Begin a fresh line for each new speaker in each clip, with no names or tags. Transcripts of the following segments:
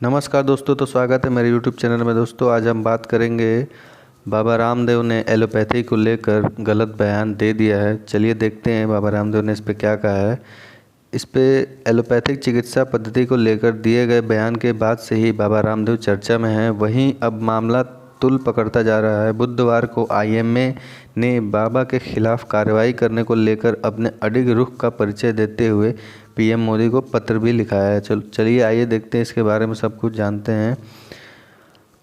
नमस्कार दोस्तों, तो स्वागत है मेरे YouTube चैनल में। दोस्तों आज हम बात करेंगे बाबा रामदेव ने एलोपैथी को लेकर गलत बयान दे दिया है। चलिए देखते हैं बाबा रामदेव ने इस पे क्या कहा है। इस पे एलोपैथिक चिकित्सा पद्धति को लेकर दिए गए बयान के बाद से ही बाबा रामदेव चर्चा में हैं। वहीं अब मामला तुल पकड़ता जा रहा है। बुधवार को IMA ने बाबा के खिलाफ कार्रवाई करने को लेकर अपने अडिग रुख का परिचय देते हुए PM मोदी को पत्र भी लिखा है। चलिए आइए देखते हैं, इसके बारे में सब कुछ जानते हैं।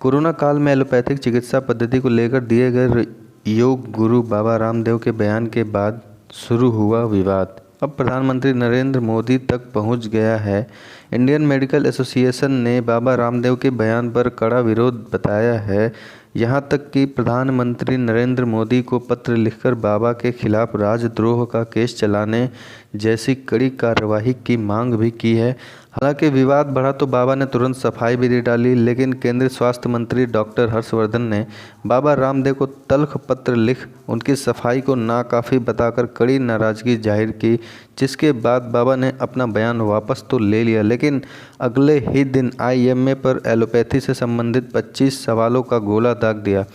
कोरोना काल में एलोपैथिक चिकित्सा पद्धति को लेकर दिए गए योग गुरु बाबा रामदेव के बयान के बाद शुरू हुआ विवाद अब प्रधानमंत्री नरेंद्र मोदी तक पहुंच गया है। इंडियन मेडिकल एसोसिएशन ने बाबा रामदेव के बयान पर कड़ा विरोध बताया है। यहां तक कि प्रधानमंत्री नरेंद्र मोदी को पत्र लिखकर बाबा के खिलाफ राजद्रोह का केस चलाने जैसी कड़ी कार्रवाई की मांग भी की है। हालांकि विवाद बढ़ा तो बाबा ने तुरंत सफाई भी दे डाली, लेकिन केंद्रीय स्वास्थ्य मंत्री डॉक्टर हर्षवर्धन ने बाबा रामदेव को तल्ख पत्र लिख उनकी सफाई को नाकाफ़ी बताकर कड़ी नाराजगी जाहिर की, जिसके बाद बाबा ने अपना बयान वापस तो ले लिया, लेकिन अगले ही दिन IMA पर एलोपैथी से संबंधित 25 सवालों का गोला दाग दिया।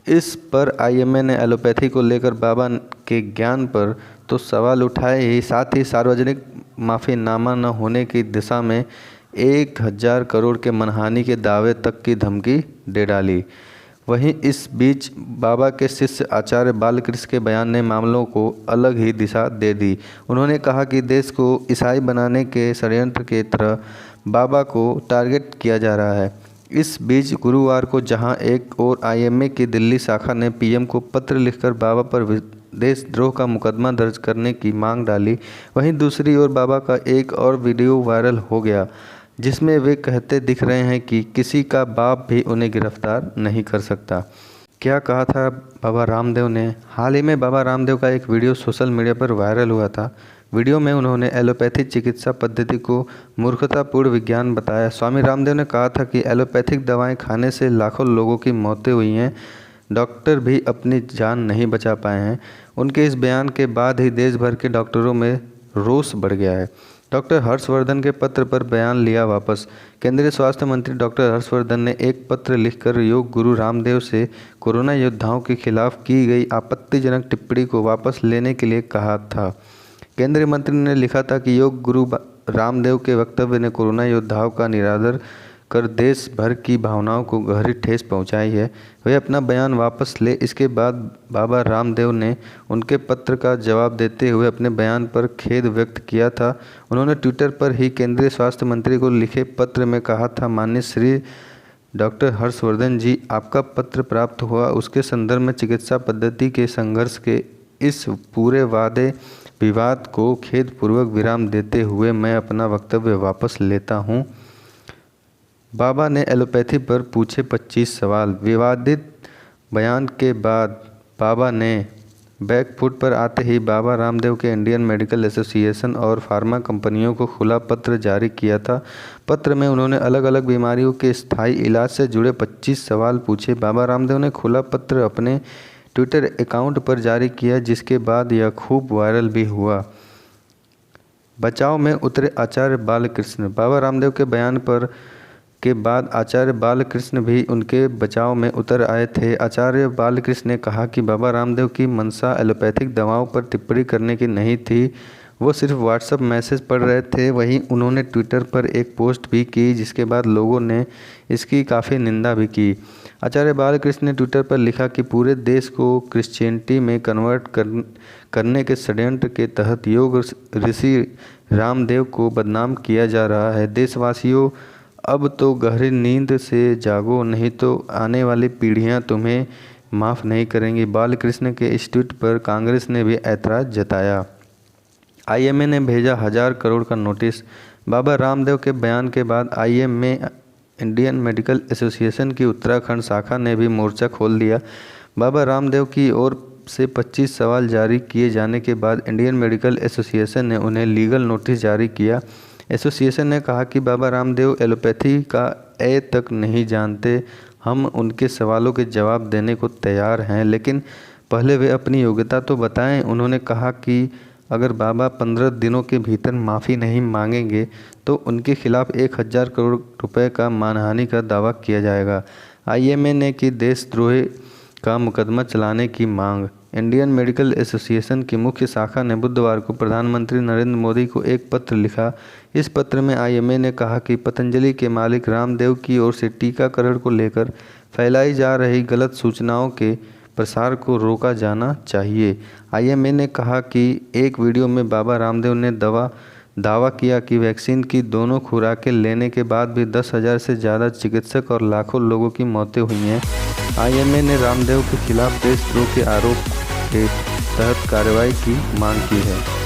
इस पर IMA ने एलोपैथी को लेकर बाबा के ज्ञान पर तो सवाल उठाए ही, साथ ही सार्वजनिक माफ़ीनामा न होने की दिशा में 1000 करोड़ के मनहानि के दावे तक की धमकी दे डाली। वहीं इस बीच बाबा के शिष्य आचार्य बालकृष्ण के बयान ने मामलों को अलग ही दिशा दे दी। उन्होंने कहा कि देश को ईसाई बनाने के षड्यंत्र के तरह बाबा को टारगेट किया जा रहा है। इस बीच गुरुवार को जहां एक और IMA की दिल्ली शाखा ने PM को पत्र लिखकर बाबा पर देशद्रोह का मुकदमा दर्ज करने की मांग डाली, वहीं दूसरी ओर बाबा का एक और वीडियो वायरल हो गया, जिसमें वे कहते दिख रहे हैं कि किसी का बाप भी उन्हें गिरफ्तार नहीं कर सकता। क्या कहा था बाबा रामदेव ने? हाल ही में बाबा रामदेव का एक वीडियो सोशल मीडिया पर वायरल हुआ था। वीडियो में उन्होंने एलोपैथिक चिकित्सा पद्धति को मूर्खतापूर्ण विज्ञान बताया। स्वामी रामदेव ने कहा था कि एलोपैथिक दवाएं खाने से लाखों लोगों की मौतें हुई हैं, डॉक्टर भी अपनी जान नहीं बचा पाए हैं। उनके इस बयान के बाद ही देश भर के डॉक्टरों में रोष बढ़ गया है। डॉक्टर हर्षवर्धन के पत्र पर बयान लिया वापस। केंद्रीय स्वास्थ्य मंत्री डॉक्टर हर्षवर्धन ने एक पत्र लिखकर योग गुरु रामदेव से कोरोना योद्धाओं के खिलाफ की गई आपत्तिजनक टिप्पणी को वापस लेने के लिए कहा था। केंद्रीय मंत्री ने लिखा था कि योग गुरु रामदेव के वक्तव्य ने कोरोना योद्धाओं का निरादर कर देश भर की भावनाओं को गहरी ठेस पहुंचाई है। वे अपना बयान वापस ले। इसके बाद बाबा रामदेव ने उनके पत्र का जवाब देते हुए अपने बयान पर खेद व्यक्त किया था। उन्होंने ट्विटर पर ही केंद्रीय स्वास्थ्य मंत्री को लिखे पत्र में कहा था, माननीय श्री डॉक्टर हर्षवर्धन जी, आपका पत्र प्राप्त हुआ, उसके संदर्भ में चिकित्सा पद्धति के संघर्ष के इस पूरे वादे विवाद को खेदपूर्वक विराम देते हुए मैं अपना वक्तव्य वापस लेता हूँ। बाबा ने एलोपैथी पर पूछे 25 सवाल। विवादित बयान के बाद बाबा ने बैकफुट पर आते ही बाबा रामदेव के इंडियन मेडिकल एसोसिएशन और फार्मा कंपनियों को खुला पत्र जारी किया था। पत्र में उन्होंने अलग अलग बीमारियों के स्थायी इलाज से जुड़े 25 सवाल पूछे। बाबा रामदेव ने खुला पत्र अपने ट्विटर अकाउंट पर जारी किया, जिसके बाद यह खूब वायरल भी हुआ। बचाव में उतरे आचार्य बालकृष्ण। बाबा रामदेव के बयान पर के बाद आचार्य बालकृष्ण भी उनके बचाव में उतर आए थे। आचार्य बालकृष्ण ने कहा कि बाबा रामदेव की मंशा एलोपैथिक दवाओं पर टिप्पणी करने की नहीं थी, वो सिर्फ व्हाट्सएप मैसेज पढ़ रहे थे। वहीं उन्होंने ट्विटर पर एक पोस्ट भी की, जिसके बाद लोगों ने इसकी काफ़ी निंदा भी की। आचार्य बालकृष्ण ने ट्विटर पर लिखा कि पूरे देश को क्रिश्चियनिटी में कन्वर्ट करने के षड्यंत्र के तहत योग ऋषि रामदेव को बदनाम किया जा रहा है। देशवासियों, अब तो गहरी नींद से जागो, नहीं तो आने वाली पीढ़ियां तुम्हें माफ़ नहीं करेंगी। बालकृष्ण के इस ट्वीट पर कांग्रेस ने भी ऐतराज़ जताया। IMA ने भेजा 1000 करोड़ का नोटिस। बाबा रामदेव के बयान के बाद IMA इंडियन मेडिकल एसोसिएशन की उत्तराखंड शाखा ने भी मोर्चा खोल दिया। बाबा रामदेव की ओर से 25 सवाल जारी किए जाने के बाद इंडियन मेडिकल एसोसिएशन ने उन्हें लीगल नोटिस जारी किया। एसोसिएशन ने कहा कि बाबा रामदेव एलोपैथी का ए तक नहीं जानते। हम उनके सवालों के जवाब देने को तैयार हैं, लेकिन पहले वे अपनी योग्यता तो बताएं। उन्होंने कहा कि अगर बाबा 15 दिनों के भीतर माफ़ी नहीं मांगेंगे तो उनके खिलाफ 1000 करोड़ रुपए का मानहानि का दावा किया जाएगा। आईएमए ने की देशद्रोह का मुकदमा चलाने की मांग। इंडियन मेडिकल एसोसिएशन की मुख्य शाखा ने बुधवार को प्रधानमंत्री नरेंद्र मोदी को एक पत्र लिखा। इस पत्र में आईएमए ने कहा कि पतंजलि के मालिक रामदेव की ओर से टीकाकरण को लेकर फैलाई जा रही गलत सूचनाओं के प्रसार को रोका जाना चाहिए। आईएमए ने कहा कि एक वीडियो में बाबा रामदेव ने दावा किया कि वैक्सीन की दोनों खुराकें लेने के बाद भी 10,000 से ज़्यादा चिकित्सक और लाखों लोगों की मौतें हुई हैं। आईएमए ने रामदेव के खिलाफ देशद्रोह के आरोप के तहत कार्रवाई की मांग की है।